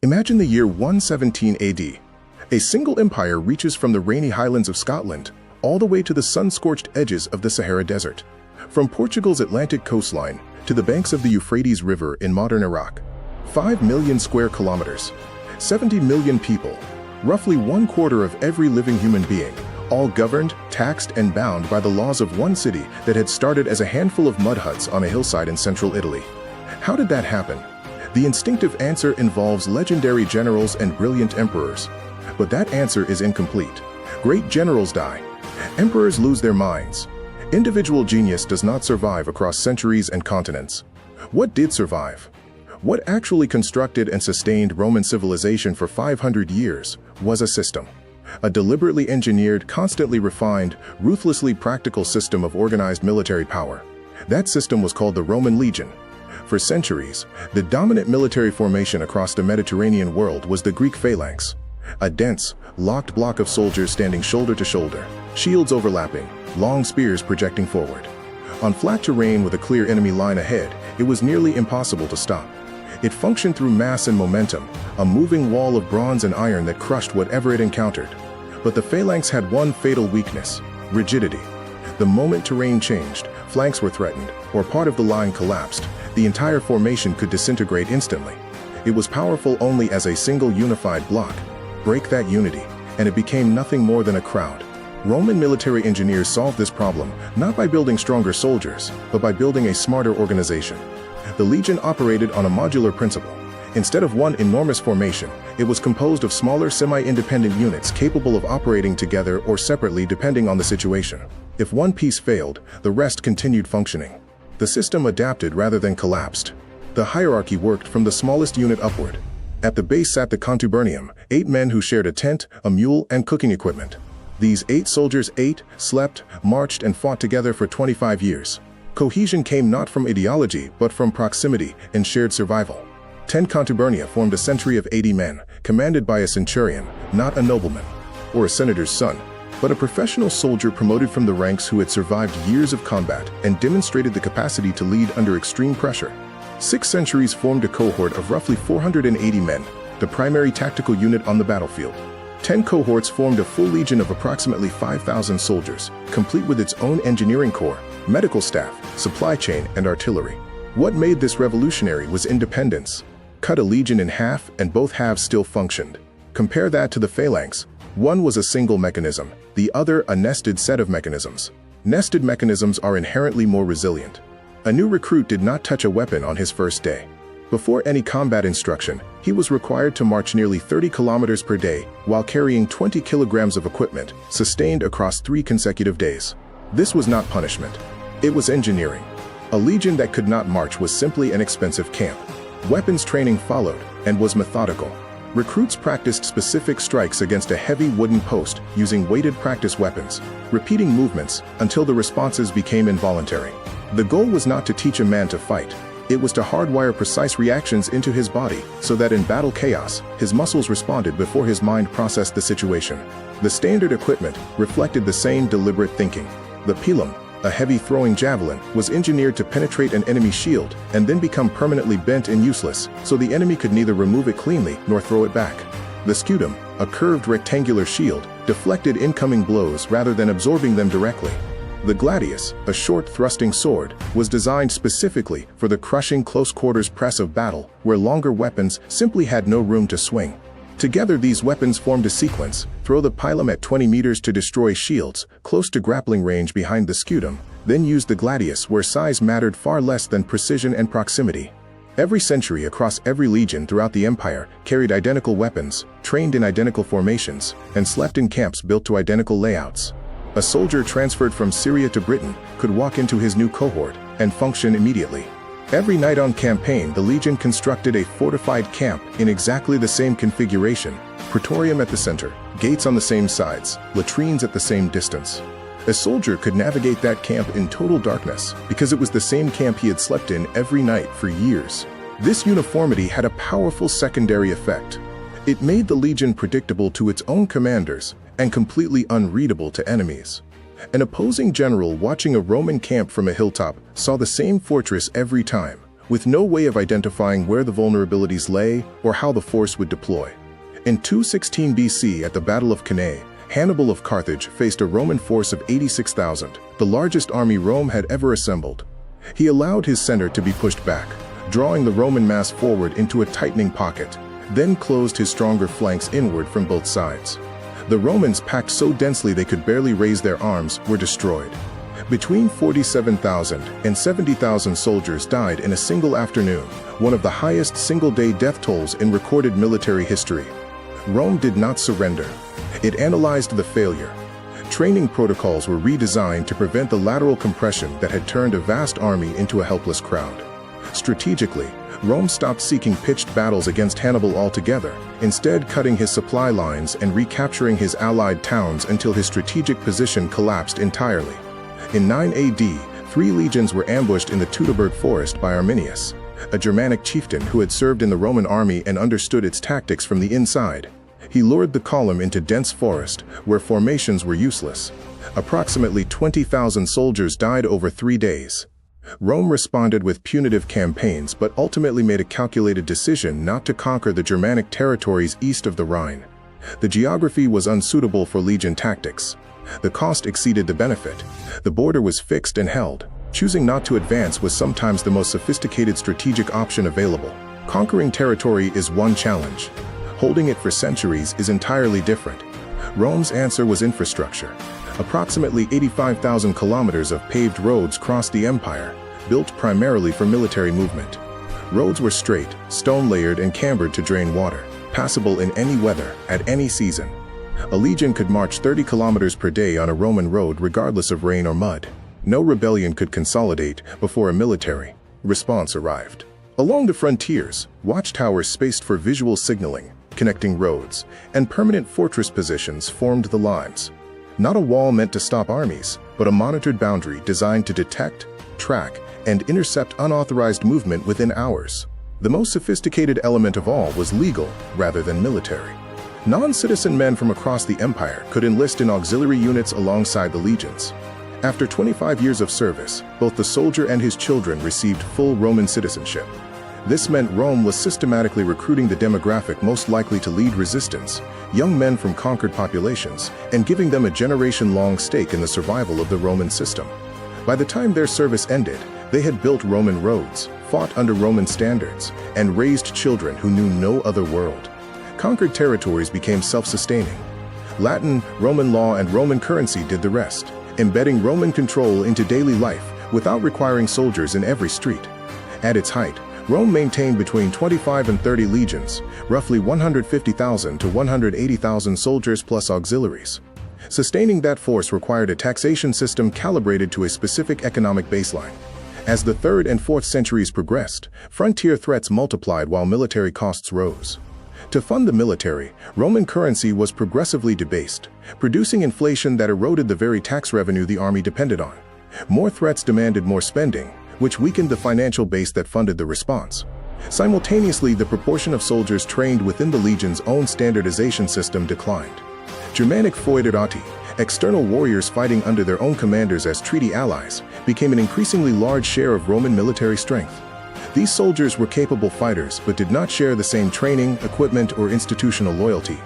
Imagine the year 117 AD. A single empire reaches from the rainy highlands of Scotland all the way to the sun-scorched edges of the Sahara Desert. From Portugal's Atlantic coastline to the banks of the Euphrates River in modern Iraq. 5 million square kilometers, 70 million people, roughly 1/4 of every living human being, all governed, taxed, and bound by the laws of one city that had started as a handful of mud huts on a hillside in central Italy. How did that happen? The instinctive answer involves legendary generals and brilliant emperors. But that answer is incomplete. Great generals die. Emperors lose their minds. Individual genius does not survive across centuries and continents. What did survive? What actually constructed and sustained Roman civilization for 500 years was a system. A deliberately engineered, constantly refined, ruthlessly practical system of organized military power. That system was called the Roman Legion. For centuries, the dominant military formation across the Mediterranean world was the Greek phalanx. A dense, locked block of soldiers standing shoulder to shoulder, shields overlapping, long spears projecting forward. On flat terrain with a clear enemy line ahead, it was nearly impossible to stop. It functioned through mass and momentum, a moving wall of bronze and iron that crushed whatever it encountered. But the phalanx had one fatal weakness: rigidity. The moment terrain changed, flanks were threatened, or part of the line collapsed, the entire formation could disintegrate instantly. It was powerful only as a single unified block. Break that unity, and it became nothing more than a crowd. Roman military engineers solved this problem not by building stronger soldiers, but by building a smarter organization. The legion operated on a modular principle. Instead of one enormous formation, it was composed of smaller semi-independent units capable of operating together or separately depending on the situation. If one piece failed, the rest continued functioning. The system adapted rather than collapsed. The hierarchy worked from the smallest unit upward. At the base sat the contubernium, 8 men who shared a tent, a mule, and cooking equipment. These 8 soldiers ate, slept, marched, and fought together for 25 years. Cohesion came not from ideology, but from proximity and shared survival. 10 contubernia formed a century of 80 men, commanded by a centurion, not a nobleman, or a senator's son, but a professional soldier promoted from the ranks who had survived years of combat and demonstrated the capacity to lead under extreme pressure. 6 centuries formed a cohort of roughly 480 men, the primary tactical unit on the battlefield. 10 cohorts formed a full legion of approximately 5,000 soldiers, complete with its own engineering corps, medical staff, supply chain, and artillery. What made this revolutionary was independence. Cut a legion in half and both halves still functioned. Compare that to the phalanx. One was a single mechanism, the other a nested set of mechanisms. Nested mechanisms are inherently more resilient. A new recruit did not touch a weapon on his first day. Before any combat instruction, he was required to march nearly 30 kilometers per day while carrying 20 kilograms of equipment, sustained across 3 consecutive days. This was not punishment. It was engineering. A legion that could not march was simply an expensive camp. Weapons training followed and was methodical. Recruits practiced specific strikes against a heavy wooden post using weighted practice weapons, repeating movements until the responses became involuntary. The goal was not to teach a man to fight. It was to hardwire precise reactions into his body so that in battle chaos, his muscles responded before his mind processed the situation. The standard equipment reflected the same deliberate thinking. The pilum, a heavy throwing javelin, was engineered to penetrate an enemy's shield and then become permanently bent and useless, so the enemy could neither remove it cleanly nor throw it back. The scutum, a curved rectangular shield, deflected incoming blows rather than absorbing them directly. The gladius, a short thrusting sword, was designed specifically for the crushing close-quarters press of battle, where longer weapons simply had no room to swing. Together these weapons formed a sequence: throw the pilum at 20 meters to destroy shields, close to grappling range behind the scutum, then use the gladius where size mattered far less than precision and proximity. Every century across every legion throughout the empire carried identical weapons, trained in identical formations, and slept in camps built to identical layouts. A soldier transferred from Syria to Britain could walk into his new cohort and function immediately. Every night on campaign, the legion constructed a fortified camp in exactly the same configuration: praetorium at the center, gates on the same sides, latrines at the same distance. A soldier could navigate that camp in total darkness because it was the same camp he had slept in every night for years. This uniformity had a powerful secondary effect. It made the legion predictable to its own commanders and completely unreadable to enemies. An opposing general watching a Roman camp from a hilltop saw the same fortress every time, with no way of identifying where the vulnerabilities lay or how the force would deploy. In 216 BC at the Battle of Cannae, Hannibal of Carthage faced a Roman force of 86,000, the largest army Rome had ever assembled. He allowed his center to be pushed back, drawing the Roman mass forward into a tightening pocket, then closed his stronger flanks inward from both sides. The Romans, packed so densely they could barely raise their arms, were destroyed. Between 47,000 and 70,000 soldiers died in a single afternoon, one of the highest single-day death tolls in recorded military history. Rome did not surrender. It analyzed the failure. Training protocols were redesigned to prevent the lateral compression that had turned a vast army into a helpless crowd. Strategically, Rome stopped seeking pitched battles against Hannibal altogether, instead cutting his supply lines and recapturing his allied towns until his strategic position collapsed entirely. In 9 AD, 3 legions were ambushed in the Teutoburg forest by Arminius, a Germanic chieftain who had served in the Roman army and understood its tactics from the inside. He lured the column into dense forest, where formations were useless. Approximately 20,000 soldiers died over 3 days. Rome responded with punitive campaigns but ultimately made a calculated decision not to conquer the Germanic territories east of the Rhine. The geography was unsuitable for legion tactics. The cost exceeded the benefit. The border was fixed and held. Choosing not to advance was sometimes the most sophisticated strategic option available. Conquering territory is one challenge. Holding it for centuries is entirely different. Rome's answer was infrastructure. Approximately 85,000 kilometers of paved roads crossed the empire, built primarily for military movement. Roads were straight, stone-layered and cambered to drain water, passable in any weather, at any season. A legion could march 30 kilometers per day on a Roman road regardless of rain or mud. No rebellion could consolidate before a military response arrived. Along the frontiers, watchtowers spaced for visual signaling, connecting roads, and permanent fortress positions formed the lines. Not a wall meant to stop armies, but a monitored boundary designed to detect, track, and intercept unauthorized movement within hours. The most sophisticated element of all was legal rather than military. Non-citizen men from across the empire could enlist in auxiliary units alongside the legions. After 25 years of service, both the soldier and his children received full Roman citizenship. This meant Rome was systematically recruiting the demographic most likely to lead resistance, young men from conquered populations, and giving them a generation-long stake in the survival of the Roman system. By the time their service ended, they had built Roman roads, fought under Roman standards, and raised children who knew no other world. Conquered territories became self-sustaining. Latin, Roman law, and Roman currency did the rest, embedding Roman control into daily life without requiring soldiers in every street. At its height, Rome maintained between 25 and 30 legions, roughly 150,000 to 180,000 soldiers plus auxiliaries. Sustaining that force required a taxation system calibrated to a specific economic baseline. As the 3rd and 4th centuries progressed, frontier threats multiplied while military costs rose. To fund the military, Roman currency was progressively debased, producing inflation that eroded the very tax revenue the army depended on. More threats demanded more spending, which weakened the financial base that funded the response. Simultaneously, the proportion of soldiers trained within the legion's own standardization system declined. Germanic foederati, external warriors fighting under their own commanders as treaty allies, became an increasingly large share of Roman military strength. These soldiers were capable fighters but did not share the same training, equipment, or institutional loyalty.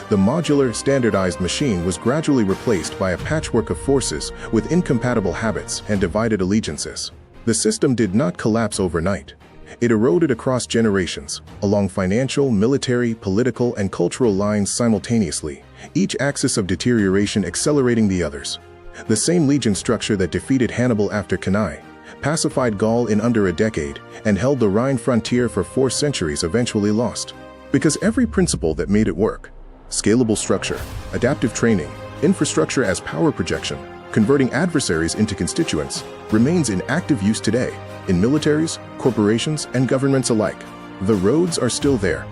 The modular, standardized machine was gradually replaced by a patchwork of forces with incompatible habits and divided allegiances. The system did not collapse overnight. It eroded across generations, along financial, military, political, and cultural lines simultaneously, each axis of deterioration accelerating the others. The same legion structure that defeated Hannibal after Cannae, pacified Gaul in under a decade, and held the Rhine frontier for 4 centuries eventually lost. Because every principle that made it work, scalable structure, adaptive training, infrastructure as power projection, converting adversaries into constituents, remains in active use today, in militaries, corporations, and governments alike. The roads are still there.